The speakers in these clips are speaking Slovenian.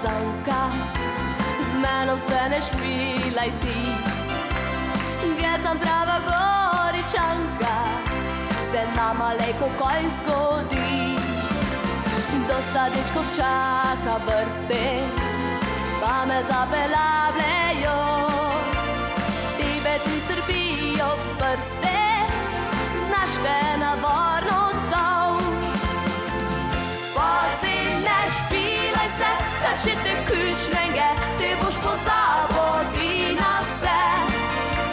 Sanka, z menom se ne špilaj ti. Jaz sem prava Goričanka, se nama lejko kaj zgodi. Dosta dečkov čaka vrste, pa me zapelavljajo. Tibe ti srbijo prste, znaš kaj navorno dol. Pazi, ne špilaj se, da če te kušnenge, ti boš pozabodi na vse.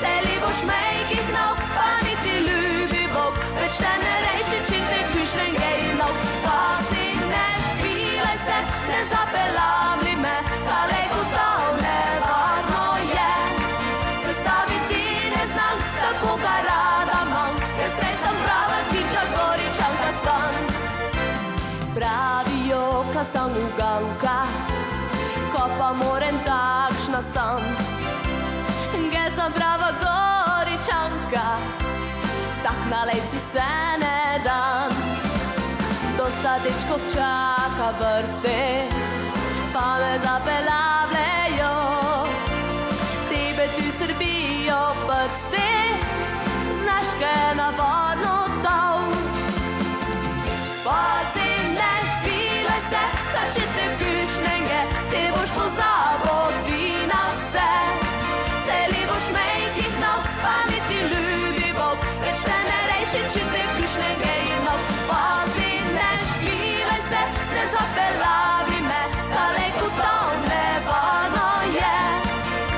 Celi boš mejkih nov, pa niti ljubi Bog, več te ne reši, če te kušnenge imel. Pazi, ne špilaj se, ne zapelavli me, daleko dol nevarno je. Sestaviti ne znam, tako ga rada mam, ker srej sem prava tiča Goričanka sem. Pravijo, ka sem uganka, ko pa moram takšna sem. Jaz sem prava Goričanka, tak nalej si se ne dam. Dosta dečkov čaka vrste, pa me zapelavljajo. Tibe ti srbijo prste, znaš kaj navodno dol. Pazi, ne špilaj se, da če te kušnenge, ti boš pozabodi na vse. Celi boš mejkih nov, pa niti ljubi Bog, več te ne reši, če te kušnenge imel. Pazi, ne špilaj se, ne zapelavi me, daleko dol nevarno je.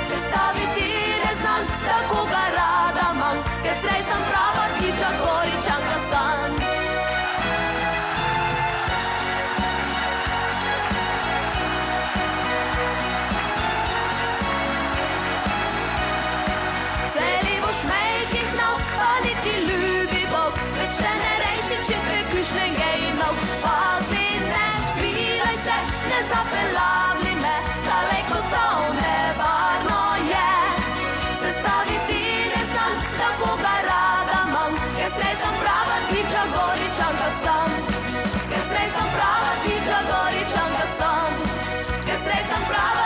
Sestaviti ne znam, tako ga rada mam, ker srej sem prava tiča Goričanka sem. Več te ne reši, če te kušnenge imel. Pazi, ne špilaj se, ne zapelavli me, daleko dol nevarno je. Sestaviti ne znam, tako ga rada mam, ker srej sem prava tiča Goričanka sem. Ker srej sem prava tiča Goričanka sem. Ker srej sem prava